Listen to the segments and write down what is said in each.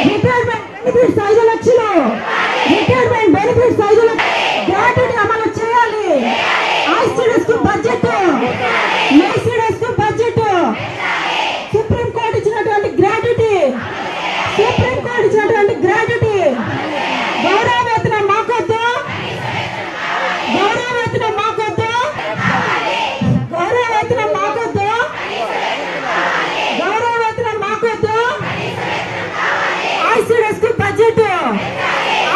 Retirement benefits 5 లక్షలు, retirement benefits 5 లక్షలు, gratuity అమలు చేయాలి. ఐసిడిఎస్ కు బడ్జెట్, ఐసిడిఎస్ కు బడ్జెట్, సుప్రీం కోర్టు ఇచ్చినటువంటి గ్రాట్యుటీ, సుప్రీం కోర్టు ఇచ్చినటువంటి గ్రాట్యుటీ, గౌరవ వేతనం మాకొద్దు, గౌరవ వేతనం మాకొద్దు, గౌరవ వేతనం మాకొద్దు, గౌరవ వేతనం మాకొద్దు, ఐసిడిఎస్ కు బడ్జెట్,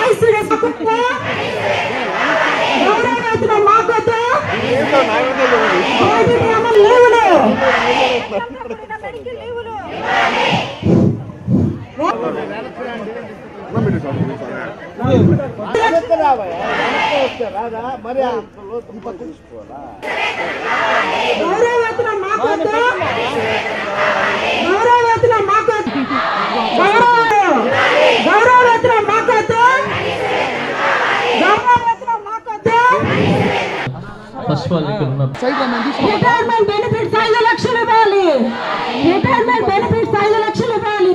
ఐసిడిఎస్ కు గౌరవ వేతనం మాకొద్దు, లీవులు గౌరవవేతనం మాకొద్దు, గౌరవవేతనం మాకొద్దు, గౌరవవేతనం మాకొద్దు, గౌరవవేతనం మాకొద్దు. రిటైర్మెంట్ బెనిఫిట్స్ 5 లక్షలు ఇవ్వాలి, రిటైర్మెంట్ బెనిఫిట్స్ 5 లక్షలు ఇవ్వాలి.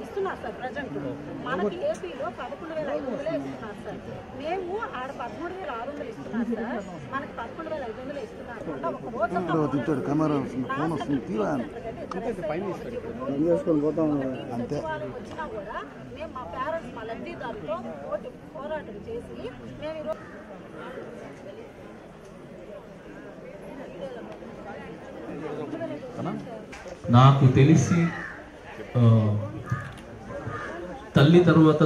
ఇస్తున్నారు సార్ ప్రజెంట్ మనకి ఏపీలో 11,500 ఇస్తున్నారు సార్. మేము ఆడ 13,600 ఇస్తున్నారు సార్, మనకి 11,500 ఇస్తున్నారు. ఒక రోజు వచ్చినా కూడా మేము మా పేరెంట్స్ మా లబ్ధిదారులతో పోరాటం చేసి మేము ఈరోజు నాకు తెలిసి తల్లి తర్వాత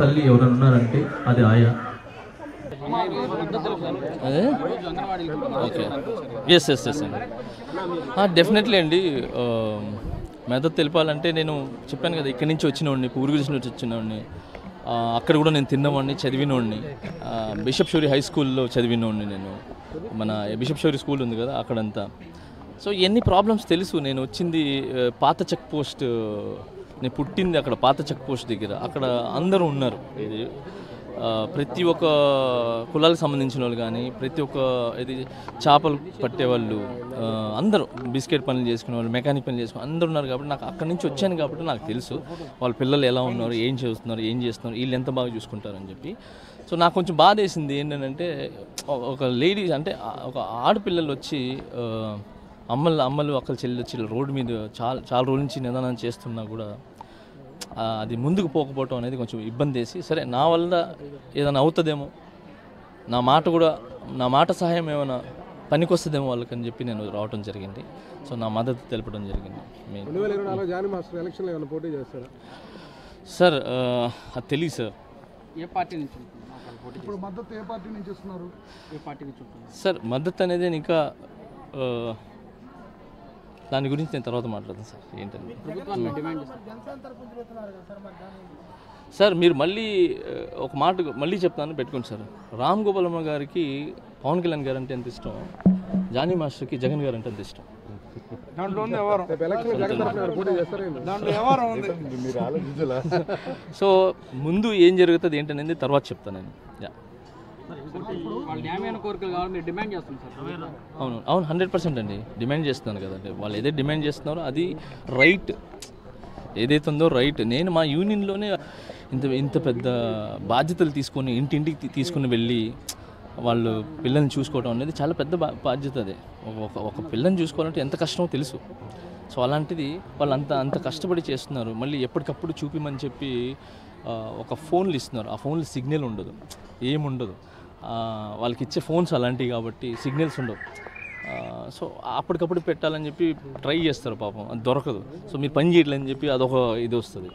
తల్లి ఎవరైనా ఉన్నారంటే అది ఆయా. అదే ఓకే, ఎస్ అండి, డెఫినెట్లీ అండి. మెదడు తెలిపాలంటే నేను చెప్పాను కదా, ఇక్కడి నుంచి వచ్చినవాడిని, పూర్వీకుల నుంచి వచ్చినవాడిని. అక్కడ కూడా నేను తిన్నవాడిని, చదివినవాడిని. బిషప్ షూరి హై స్కూల్లో చదివినవాడిని నేను. మన బిషప్ షూరి స్కూల్ ఉంది కదా అక్కడంతా. సో ఎన్ని ప్రాబ్లమ్స్ తెలుసు. నేను వచ్చింది పాత చెక్ పోస్ట్, నేను పుట్టింది అక్కడ పాత చెక్ పోస్ట్ దగ్గర. అక్కడ అందరూ ఉన్నారు. ఇది ప్రతి ఒక్క కులాలకు సంబంధించిన వాళ్ళు కానీ, ప్రతి ఒక్క ఇది చేపలు పట్టేవాళ్ళు అందరూ, బిస్కెట్ పనులు చేసుకునే వాళ్ళు, మెకానిక్ పనులు చేసుకుని అందరూ ఉన్నారు. కాబట్టి నాకు అక్కడి నుంచి వచ్చాను కాబట్టి నాకు తెలుసు వాళ్ళ పిల్లలు ఎలా ఉన్నారు, ఏం చేస్తున్నారు, వీళ్ళు ఎంత బాగా చూసుకుంటారని చెప్పి. సో నాకు కొంచెం బాధ వేసింది ఏంటంటే, ఒక లేడీ అంటే ఒక ఆడపిల్లలు వచ్చి అమ్మలు అక్కలు చెల్లి వచ్చి రోడ్డు మీద చాలా రోజుల నుంచి నిదానం చేస్తున్నా కూడా అది ముందుకు పోకపోవటం అనేది కొంచెం ఇబ్బంది వేసి, సరే నా వల్ల ఏదైనా అవుతుందేమో, నా మాట సహాయం ఏమైనా పనికొస్తుందేమో వాళ్ళకని చెప్పి నేను రావటం జరిగింది. సో నా మద్దతు తెలపడం జరిగింది. సార్ అది తెలియదు సార్. ఏ పార్టీ నుంచి సార్ మద్దతు అనేది ఇంకా దాని గురించి నేను తర్వాత మాట్లాడతాను సార్. ఏంటంటే సార్ మీరు మళ్ళీ ఒక మాట మళ్ళీ చెప్తాను, పెట్టుకోండి సార్. రామ్ గోపాల్ వర్మ గారికి పవన్ కళ్యాణ్ గారు అంటే ఎంత ఇష్టం, జానీ మాస్టర్కి జగన్ గారు అంటే ఎంత ఇష్టం. సో ముందు ఏం జరుగుతుంది ఏంటనేది తర్వాత చెప్తాను నేను. అవును 100% అండి డిమాండ్ చేస్తున్నాను కదండి. వాళ్ళు ఏదైతే డిమాండ్ చేస్తున్నారో అది రైట్, ఏదైతే ఉందో రైట్. నేను మా యూనియన్లోనే ఇంత పెద్ద బాధ్యతలు తీసుకొని ఇంటింటికి తీసుకుని వెళ్ళి వాళ్ళు పిల్లల్ని చూసుకోవడం అనేది చాలా పెద్ద బాధ్యత. అదే ఒక పిల్లని చూసుకోవాలంటే ఎంత కష్టమో తెలుసు. సో అలాంటిది వాళ్ళు అంత కష్టపడి చేస్తున్నారు. మళ్ళీ ఎప్పటికప్పుడు చూపిమని చెప్పి ఒక ఫోన్లు ఇస్తున్నారు. ఆ ఫోన్లు సిగ్నల్ ఉండదు, ఏముండదు. వాళ్ళకి ఇచ్చే ఫోన్స్ అలాంటివి కాబట్టి సిగ్నల్స్ ఉండవు. సో అప్పటికప్పుడు పెట్టాలని చెప్పి ట్రై చేస్తారు, పాపం అది దొరకదు. సో మీరు పని చేయట్లేదని చెప్పి అదొక ఇది వస్తుంది.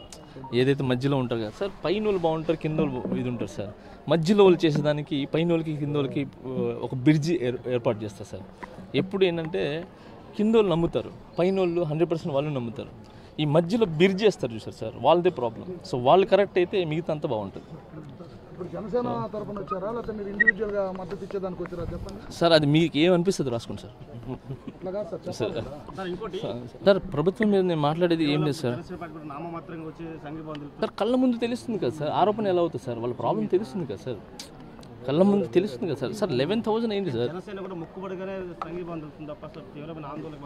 ఏదైతే మధ్యలో ఉంటారు కదా సార్, పైన వాళ్ళు బాగుంటారు, కింద వాళ్ళు ఇది ఉంటారు సార్. మధ్యలో వాళ్ళు చేసేదానికి పైన వాళ్ళకి కింద వాళ్ళకి ఒక బ్రిడ్జి ఏర్పాటు చేస్తారు సార్. ఎప్పుడు ఏంటంటే కింద వాళ్ళు నమ్ముతారు, పైన వాళ్ళు 100% వాళ్ళు నమ్ముతారు. ఈ మధ్యలో బ్రిడ్జ్ చేస్తారు చూసారు సార్, వాళ్ళదే ప్రాబ్లం. సో వాళ్ళు కరెక్ట్ అయితే మిగతా అంతా బాగుంటుంది. సార్ అది మీకు ఏమనిపిస్తుంది రాసుకోండి సార్. సార్ ప్రభుత్వం మీద నేను మాట్లాడేది ఏం లేదు సార్. సార్ కళ్ళ ముందు తెలుస్తుంది కదా సార్, ఆరోపణ ఎలా అవుతుంది సార్, వాళ్ళ ప్రాబ్లం తెలుస్తుంది కదా సార్, కళ్ళ ముందు తెలుస్తుంది కదా సార్. సార్ 11,000 అయింది సార్. మొక్కుబడిగానే సంఘీభావం తప్ప తీవ్రమైన ఆందోళన